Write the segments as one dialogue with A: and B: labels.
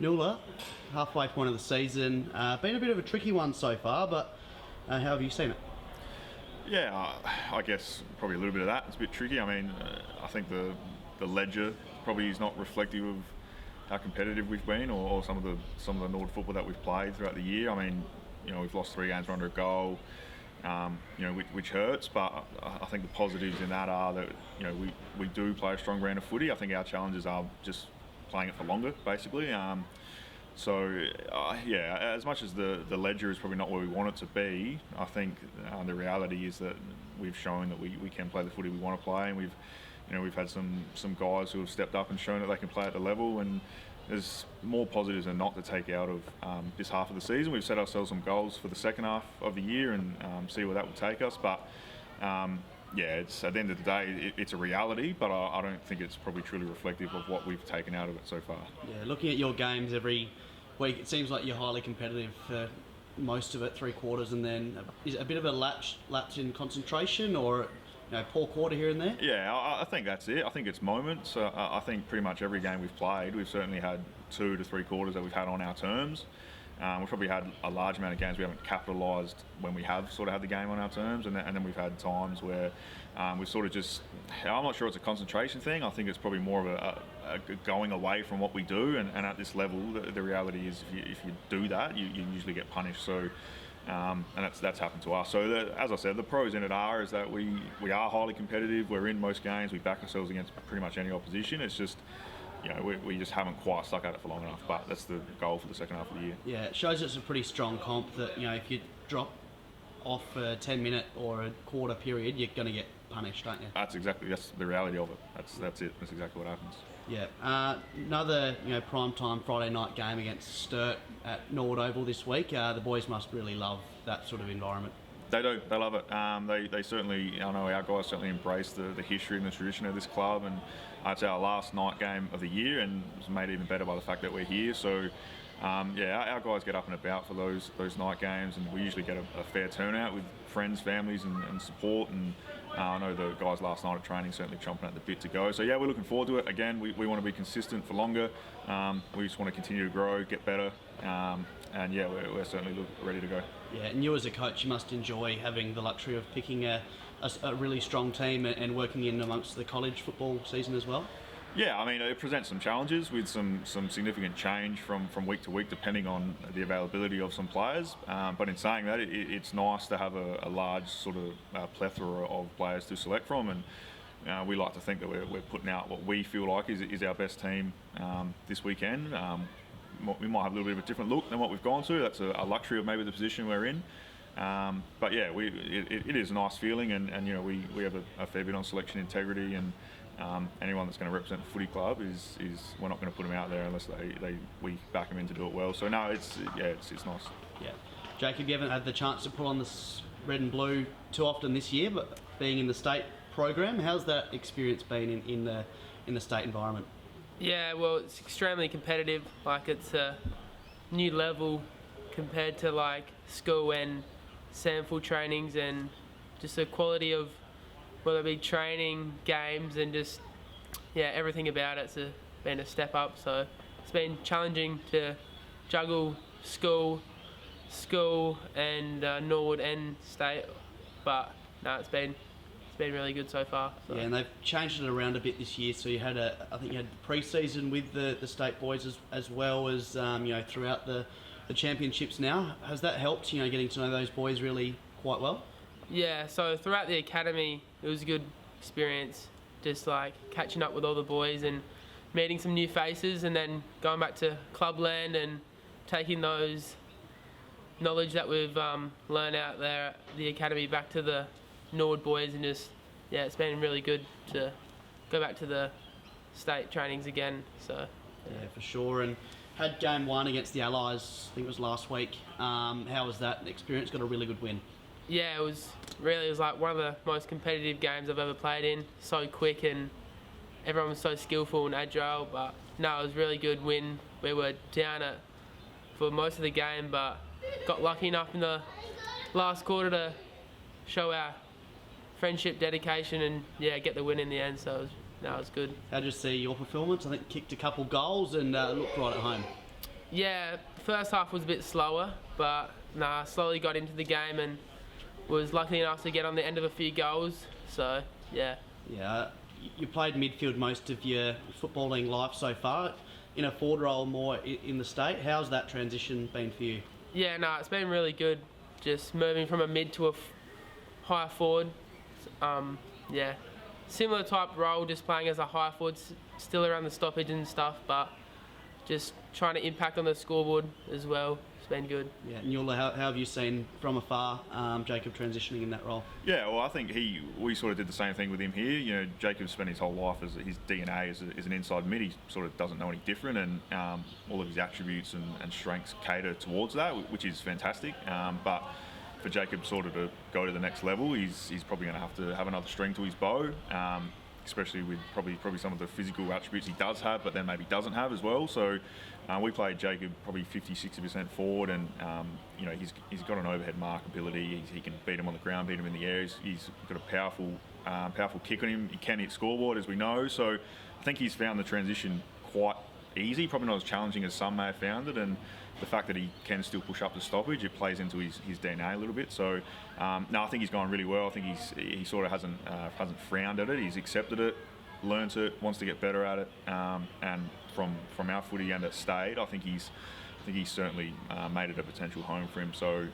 A: Newell, halfway point of the season. Been a bit of a tricky one so far, but how have you seen it?
B: Yeah, I guess probably a little bit of that. It's a bit tricky. I mean, I think the ledger probably is not reflective of how competitive we've been, or some of the Norwood football that we've played throughout the year. I mean, we've lost 3 games, we're under a goal, which hurts. But I think the positives in that are that we do play a strong brand of footy. I think our challenges are just playing it for longer, basically. As much as the ledger is probably not where we want it to be, I think the reality is that we've shown that we can play the footy we want to play, and we've had some guys who have stepped up and shown that they can play at the level, and there's more positives than not to take out of this half of the season. We've set ourselves some goals for the second half of the year and see where that will take us, but it's at the end of the day, it's a reality, but I don't think it's probably truly reflective of what we've taken out of it so far. Yeah,
A: looking at your games every week, it seems like you're highly competitive for most of it, 3 quarters, and then is it a bit of a lapse in concentration, or poor quarter here and there?
B: Yeah, I think that's it. I think it's moments. I think pretty much every game we've played, we've certainly had 2 to 3 quarters that we've had on our terms. We've probably had a large amount of games we haven't capitalised when we have sort of had the game on our terms, and then we've had times where we've sort of just, I'm not sure it's a concentration thing. I think it's probably more of a going away from what we do, and at this level, the reality is if you do that, you usually get punished. So, and that's happened to us. So as I said, the pros in it is that we are highly competitive. We're in most games. We back ourselves against pretty much any opposition. It's just, we just haven't quite stuck at it for long enough, but that's the goal for the second half of the year.
A: Yeah, it shows it's a pretty strong comp that, if you drop off a 10-minute or a quarter period, you're going to get punished, don't you?
B: That's the reality of it. That's it. That's exactly what happens.
A: Yeah. Another, primetime Friday night game against Sturt at Norwood Oval this week. The boys must really love that sort of environment.
B: They do. They love it. They certainly, I know our guys certainly embrace the history and the tradition of this club, and it's our last night game of the year, and it's made even better by the fact that we're here. So, our guys get up and about for those night games, and we usually get a fair turnout with friends, families, and support. And I know the guys last night at training certainly chomping at the bit to go. So we're looking forward to it. Again, we want to be consistent for longer. We just want to continue to grow, get better. We're certainly ready to go.
A: Yeah, and you as a coach, you must enjoy having the luxury of picking a really strong team and working in amongst the college football season as well.
B: Yeah, I mean, it presents some challenges with some significant change from week to week depending on the availability of some players. But in saying that, it's nice to have a large sort of plethora of players to select from, and we like to think that we're putting out what we feel like is our best team this weekend. We might have a little bit of a different look than what we've gone to. That's a luxury of maybe the position we're in. But it is a nice feeling, and we have a fair bit on selection integrity, and anyone that's going to represent the footy club is we're not going to put them out there unless we back them in to do it well. So no, it's nice.
A: Yeah, Jacob, you haven't had the chance to pull on this red and blue too often this year, but being in the state program, how's that experience been in the state environment?
C: Yeah, well, it's extremely competitive. Like, it's a new level compared to like school and sample trainings, and just the quality of whether it be training, games, and just everything about it's been a step up. So it's been challenging to juggle school and Norwood and state, but no, it's been really good so far. So.
A: Yeah, and they've changed it around a bit this year. So you had I think you had pre-season with the state boys as well as throughout the championships. Now, has that helped? Getting to know those boys really quite well.
C: Yeah, so throughout the academy, it was a good experience. Just like catching up with all the boys and meeting some new faces, and then going back to clubland and taking those knowledge that we've learned out there at the academy back to the Norwood boys, and just it's been really good to go back to the state trainings again. So
A: yeah, for sure. And had game 1 against the Allies, I think it was last week. How was that experience? Got a really good win.
C: Yeah, it was like one of the most competitive games I've ever played in. So quick, and everyone was so skillful and agile. But no, it was a really good win. We were down for most of the game, but got lucky enough in the last quarter to show our friendship, dedication, and get the win in the end. So it was good.
A: How did you see your performance? I think kicked a couple goals and looked right at home.
C: Yeah, first half was a bit slower, but slowly got into the game and was lucky enough to get on the end of a few goals. So yeah.
A: Yeah, you played midfield most of your footballing life so far. In a forward role more in the state. How's that transition been for you?
C: Yeah, it's been really good. Just moving from a mid to a higher forward. Yeah, similar type role, just playing as a high forward, still around the stoppage and stuff, but just trying to impact on the scoreboard as well. It's been good.
A: Yeah, and Newell, how have you seen from afar Jacob transitioning in that role?
B: Yeah, well, I think we sort of did the same thing with him here. You know, Jacob spent his whole life as his DNA as an inside mid. He sort of doesn't know any different, and all of his attributes and strengths cater towards that, which is fantastic. But for Jacob sort of to go to the next level, he's probably going to have another string to his bow, especially with probably some of the physical attributes he does have, but then maybe doesn't have as well. So we played Jacob probably 50-60% forward, and you know, he's got an overhead mark ability. He can beat him on the ground, beat him in the air. He's got a powerful kick on him. He can hit scoreboard, as we know. So I think he's found the transition quite easy, probably not as challenging as some may have found it, and the fact that he can still push up the stoppage, it plays into his DNA a little bit. So no, I think he's gone really well. I think he sort of hasn't frowned at it. He's accepted it, learnt it, wants to get better at it, and from our footy and at state, I think he's certainly made it a potential home for him. So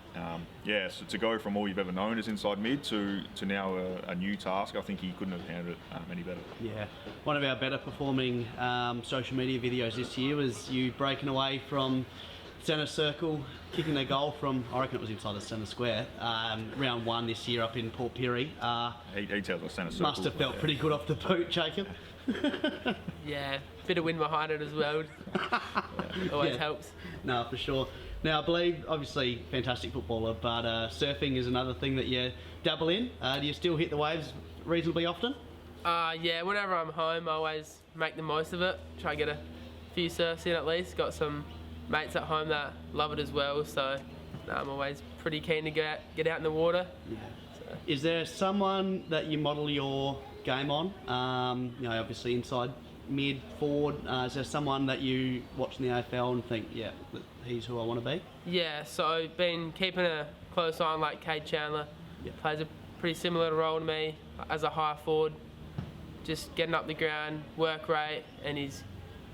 B: so to go from all you've ever known as inside mid to now a new task, I think he couldn't have handled it any better.
A: Yeah, one of our better performing social media videos this year was you breaking away from centre circle, kicking a goal from, I reckon it was inside the centre square, round 1 this year up in Port Pirie.
B: He tells us centre circle.
A: Must have felt pretty good off the boot, Jacob.
C: Yeah, bit of wind behind it as well. Always helps.
A: No, for sure. Now, I believe, obviously, fantastic footballer, but surfing is another thing that you dabble in. Do you still hit the waves reasonably often?
C: Yeah, whenever I'm home, I always make the most of it. Try to get a few surfs in at least. Got some mates at home that love it as well, so I'm always pretty keen to get out in the water.
A: Yeah.
C: So.
A: Is there someone that you model your game on? You know, obviously inside, mid, forward. Is there someone that you watch in the AFL and think, yeah, he's who I want to be?
C: Yeah, so been keeping a close eye on like Cade Chandler.
A: Yeah.
C: Plays a pretty similar role to me as a high forward. Just getting up the ground, work rate, and he's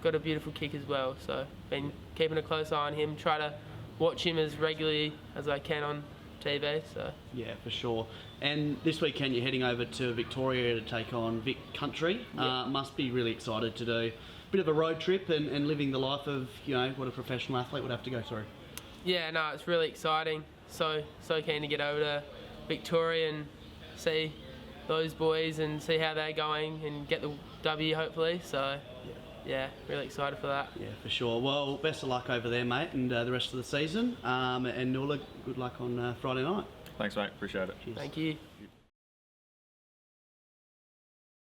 C: got a beautiful kick as well. So been keeping a close eye on him. Try to watch him as regularly as I can on TV. So
A: yeah, for sure. And this weekend you're heading over to Victoria to take on Vic Country.
C: Yeah.
A: Must be really excited to do a bit of a road trip and living the life of, you know, what a professional athlete would have to go through.
C: Yeah, no, it's really exciting. So keen to get over to Victoria and see those boys and see how they're going and get the W hopefully. So yeah, really excited for that.
A: Yeah, for sure. Well, best of luck over there, mate, and the rest of the season. And Newell, good luck on Friday night.
B: Thanks, mate. Appreciate it.
A: Cheers.
C: Thank you.